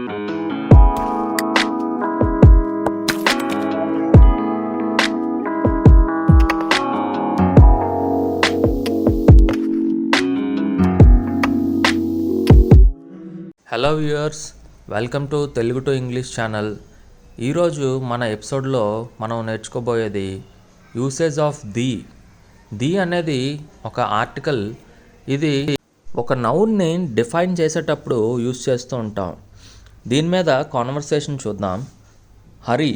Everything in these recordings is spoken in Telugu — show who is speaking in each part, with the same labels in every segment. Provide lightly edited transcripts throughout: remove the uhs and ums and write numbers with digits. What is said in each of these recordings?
Speaker 1: Hello viewers, welcome to Telugu to English channel. ఈరోజు మన ఎపిసోడ్లో మనం నేర్చుకోబోయేది యూసేజ్ ఆఫ్ ది అనేది ఒక ఆర్టికల్. ఇది ఒక నౌన్ని డిఫైన్ చేసేటప్పుడు యూస్ చేస్తూ ఉంటాం. దీని మీద కాన్వర్సేషన్ చూద్దాం. హరి: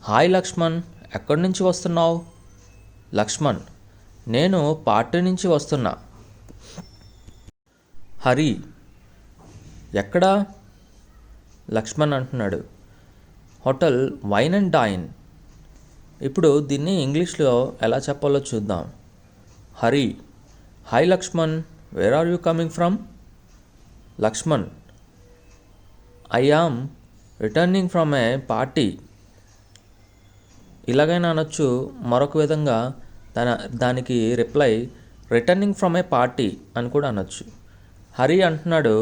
Speaker 1: హాయ్ లక్ష్మణ్, ఎక్కడి నుంచి వస్తున్నావు? లక్ష్మణ్: నేను పార్టీ నుంచి వస్తున్నా. హరి: ఎక్కడా? లక్ష్మణ్ అంటున్నాడు, హోటల్ వైన్ అండ్ డైన్. ఇప్పుడు దీన్ని ఇంగ్లీష్లో ఎలా చెప్పాలో చూద్దాం. Hari: hi Lakshman, where are you coming from? Lakshman: I am returning from a party. ఇలాగైనా అనొచ్చు. మరొక విధంగా దానికి reply returning from a party అని కూడా అనొచ్చు. హరి అంటున్నాడు,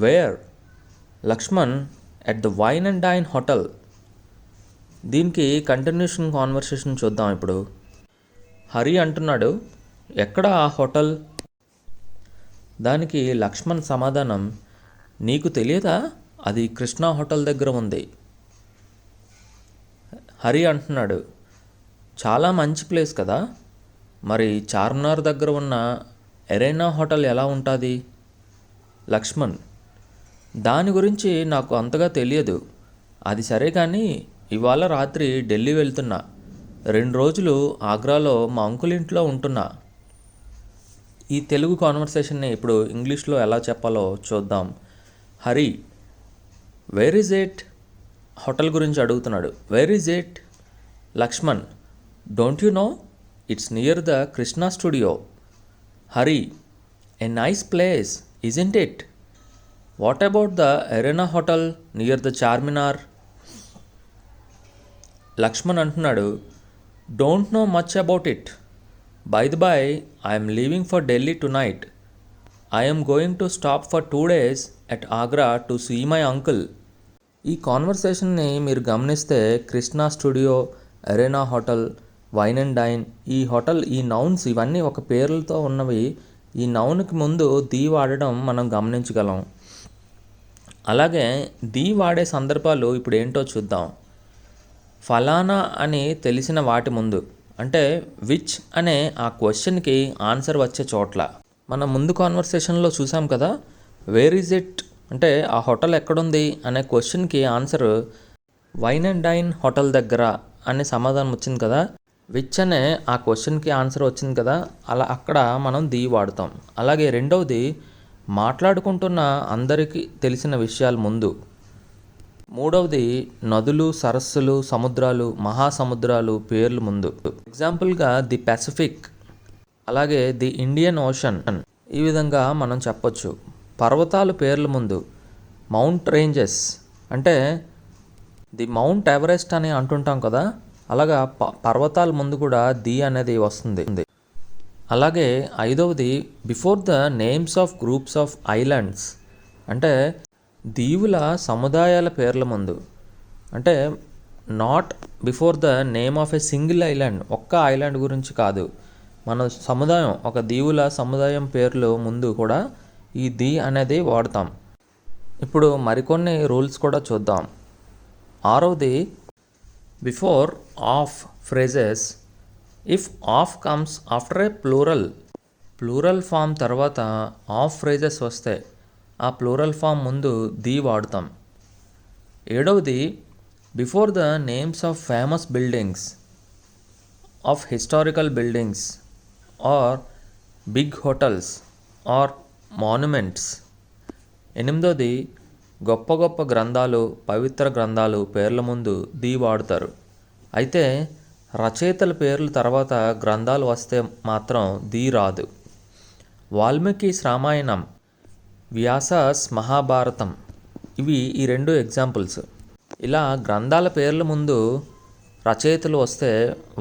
Speaker 1: where? Lakshman: at the wine and dine hotel. దీనికి కంటిన్యూషన్ కాన్వర్సేషన్ చూద్దాం ఇప్పుడు. హరి అంటున్నాడు, ఎక్కడ ఆ హోటల్? దానికి లక్ష్మణ్ సమాధానం, నీకు తెలియదా, అది కృష్ణా హోటల్ దగ్గర ఉంది. హరి అంటున్నాడు, చాలా మంచి ప్లేస్ కదా, మరి చార్మినార్ దగ్గర ఉన్న ఎరైనా హోటల్ ఎలా ఉంటుంది? లక్ష్మణ్: దాని గురించి నాకు అంతగా తెలియదు. అది సరే కానీ ఇవాళ రాత్రి ఢిల్లీ వెళ్తున్నా. 2 రోజులు ఆగ్రాలో మా అంకుల్ ఇంట్లో ఉంటున్నా. ఈ తెలుగు కాన్వర్సేషన్ని ఇప్పుడు ఇంగ్లీష్లో ఎలా చెప్పాలో చూద్దాం. Hari: where is it? Hotel గురించి అడుగుతున్నాడు. Where is it? Lakshman: don't you know, it's near the Krishna studio. Hari: a nice place, isn't it? What about the Arena hotel near the Charminar? Lakshman అంటున్నాడు, don't know much about it. By the by, I'm leaving for Delhi tonight. I'm going to stop for 2 days at Agra to see my uncle. ఈ కాన్వర్సేషన్ని మీరు గమనిస్తే Krishna studio, arena hotel, wine and dine, ఈ హోటల్, ఈ నౌన్స్ ఇవన్నీ ఒక పేర్లతో ఉన్నవి. ఈ నౌన్కి ముందు ది వాడడం మనం గమనించగలం. అలాగే ది వాడే సందర్భాలు ఇప్పుడు ఏంటో చూద్దాం. ఫలానా అని తెలిసిన వాటి ముందు, అంటే విచ్ అనే ఆ క్వశ్చన్కి ఆన్సర్ వచ్చే చోట్ల. మనం ముందు కాన్వర్సేషన్లో చూసాం కదా, వేర్ ఈజ్ ఇట్ అంటే ఆ హోటల్ ఎక్కడుంది అనే క్వశ్చన్కి answer wine and dine hotel దగ్గర అనే సమాధానం వచ్చింది కదా. విచ్ అనే ఆ క్వశ్చన్కి ఆన్సర్ వచ్చింది కదా, అలా అక్కడ మనం ది వాడుతాం. అలాగే రెండవది, మాట్లాడుకుంటున్న అందరికీ తెలిసిన విషయాల ముందు. మూడవది, నదులు, సరస్సులు, సముద్రాలు, మహాసముద్రాలు పేర్లు ముందు. ఎగ్జాంపుల్గా ది పెసిఫిక్, అలాగే ది ఇండియన్ ఓషన్. ఈ విధంగా మనం చెప్పొచ్చు. పర్వతాలు పేర్ల ముందు, మౌంట్ రేంజెస్ అంటే ది మౌంట్ ఎవరెస్ట్ అని అంటుంటాం కదా, అలాగా పర్వతాల ముందు కూడా ది అనేది వస్తుంది. అలాగే ఐదవది, before the names of groups of islands అంటే దీవుల సముదాయాల పేర్ల ముందు. అంటే not before the name of a single island, ఒక్క ఐలాండ్ గురించి కాదు, మన సముదాయం, ఒక దీవుల సముదాయం పేర్లు ముందు కూడా ఈ ది అనేది వాడతాం. ఇప్పుడు మరికొన్ని రూల్స్ కూడా చూద్దాం. ఆరవది, before of phrases, if of comes after a plural form తర్వాత ఆఫ్ ఫ్రేజెస్ వస్తే ఆ ప్లూరల్ ఫామ్ ముందు ది వాడుతాం. ఏడవది, before the names of famous buildings, of historical buildings or big hotels or monuments. ఎనిమిదవది, గొప్ప గొప్ప గ్రంథాలు, పవిత్ర గ్రంథాలు పేర్ల ముందు ది వాడుతారు. అయితే రచయితల పేర్ల తర్వాత గ్రంథాలు వస్తే మాత్రం ది రాదు. వాల్మీకిస్ రామాయణం, వ్యాసస్ మహాభారతం, ఇవి ఈ 2 ఎగ్జాంపుల్స్. ఇలా గ్రంథాల పేర్ల ముందు రచయితలు వస్తే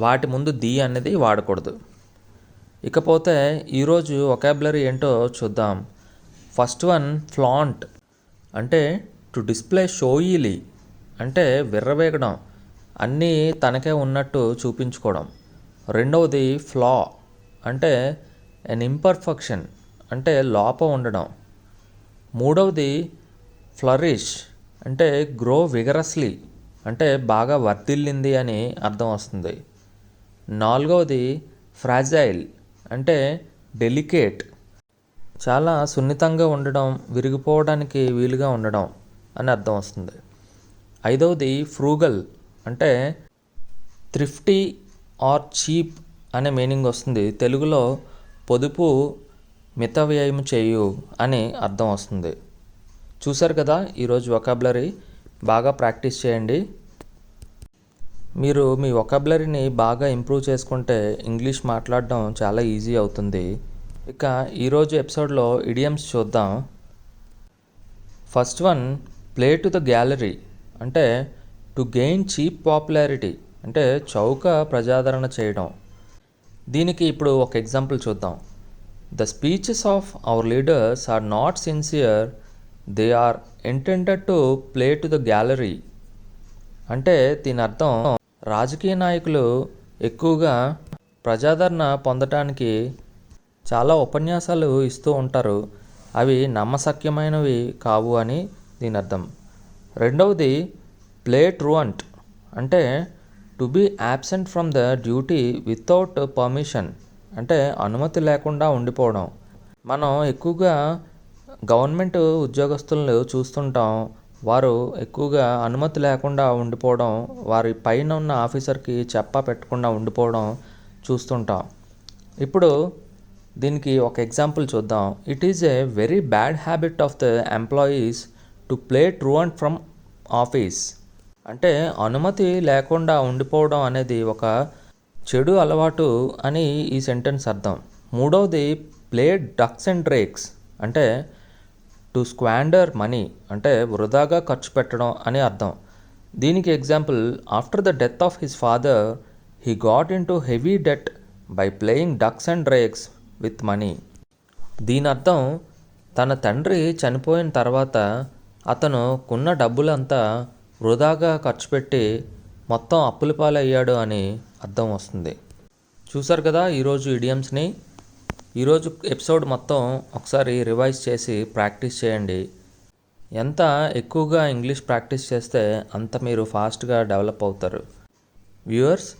Speaker 1: వాటి ముందు ది అనేది వాడకూడదు. ఇకపోతే ఈరోజు వొకాబులరీ ఏంటో చూద్దాం. ఫస్ట్ వన్, ఫ్లాంట్ అంటే టు డిస్ప్లే షోయీలీ అంటే విర్రవేగడం, అన్నీ తనకే ఉన్నట్టు చూపించుకోవడం. రెండవది ఫ్లా అంటే ఎన్ ఇంపర్ఫెక్షన్ అంటే లోపం ఉండడం. మూడవది ఫ్లరిష్ అంటే గ్రో విగరస్లీ అంటే బాగా వర్ధిల్లింది అని అర్థం వస్తుంది. నాలుగవది ఫ్రాజైల్ అంటే డెలికేట్ చాలా సున్నితంగా ఉండడం, విరిగిపోవడానికి వీలుగా ఉండడం అని అర్థం వస్తుంది. ఐదవది ఫ్రూగల్ అంటే థ్రిఫ్టీ ఆర్ చీప్ అనే మీనింగ్ వస్తుంది. తెలుగులో పొదుపు, మిత వ్యయం చేయు అని అర్థం వస్తుంది. చూశారు కదా ఈరోజు వొకాబులరీ. బాగా ప్రాక్టీస్ చేయండి. మీరు మీ వొకాబులరీని బాగా ఇంప్రూవ్ చేసుకుంటే ఇంగ్లీష్ మాట్లాడడం చాలా ఈజీ అవుతుంది. ఇక ఈరోజు ఎపిసోడ్లో ఇడియమ్స్ చూద్దాం. First one, play to the gallery అంటే టు గెయిన్ చీప్ పాపులారిటీ అంటే చౌక ప్రజాదరణ చేయడం. దీనికి ఇప్పుడు ఒక ఎగ్జాంపుల్ చూద్దాం. The speeches of our leaders are not sincere, they are intended to play to the gallery. అంటే దీని అర్థం రాజకీయ నాయకులు ఎక్కువగా ప్రజాదరణ పొందటానికి చాలా ఉపన్యాసాలు ఇస్తూ ఉంటారు, అవి నమ్మశక్యమైనవి కావు అని దీని అర్థం. రెండవది ప్లే ట్రూఅంట్ అంటే to be absent from the duty without permission అంటే అనుమతి లేకుండా ఉండిపోవడం. మనం ఎక్కువగా గవర్నమెంట్ ఉద్యోగస్తులను చూస్తుంటాం, వారు ఎక్కువగా అనుమతి లేకుండా ఉండిపోవడం, వారి పైన ఉన్న ఆఫీసర్కి చెప్పా పెట్టకుండా ఉండిపోవడం చూస్తుంటాం. ఇప్పుడు దీనికి ఒక ఎగ్జాంపుల్ చూద్దాం. It is a very bad habit of the employees to play truant from office. అంటే అనుమతి లేకుండా ఉండిపోవడం అనేది ఒక చెడు అలవాటు అని ఈ సెంటెన్స్ అర్థం. మూడవది ప్లే డక్స్ అండ్ డ్రేక్స్ అంటే టు స్క్వాండర్ మనీ అంటే వృధాగా ఖర్చు పెట్టడం అని అర్థం. దీనికి example, after the death of his father he got in to heavy debt by playing ducks and drakes with money. దీని అర్థం తన తండ్రి చనిపోయిన తర్వాత అతను కొన్న డబ్బులంతా వృధాగా ఖర్చు పెట్టి మొత్తం అప్పుల పాలయ్యాడు అని అర్థం వస్తుంది. చూసారు కదా ఈరోజు ఇడియమ్స్ని. ఈరోజు ఎపిసోడ్ మొత్తం ఒకసారి రివైజ్ చేసి ప్రాక్టీస్ చేయండి. ఎంత ఎక్కువగా ఇంగ్లీష్ ప్రాక్టీస్ చేస్తే అంత మీరు ఫాస్ట్గా డెవలప్ అవుతారు. వ్యూవర్స్,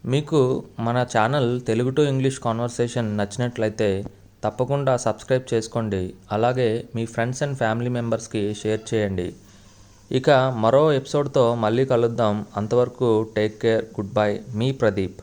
Speaker 1: మీకు మన channel Telugu to English conversation నచ్చినట్లయితే తప్పకుండా సబ్స్క్రైబ్ చేసుకోండి. అలాగే మీ ఫ్రెండ్స్ అండ్ ఫ్యామిలీ మెంబర్స్కి షేర్ చేయండి. ఇక మరో ఎపిసోడ్తో మళ్ళీ కలుద్దాం. అంతవరకు టేక్ కేర్. Good bye. మీ ప్రదీప్.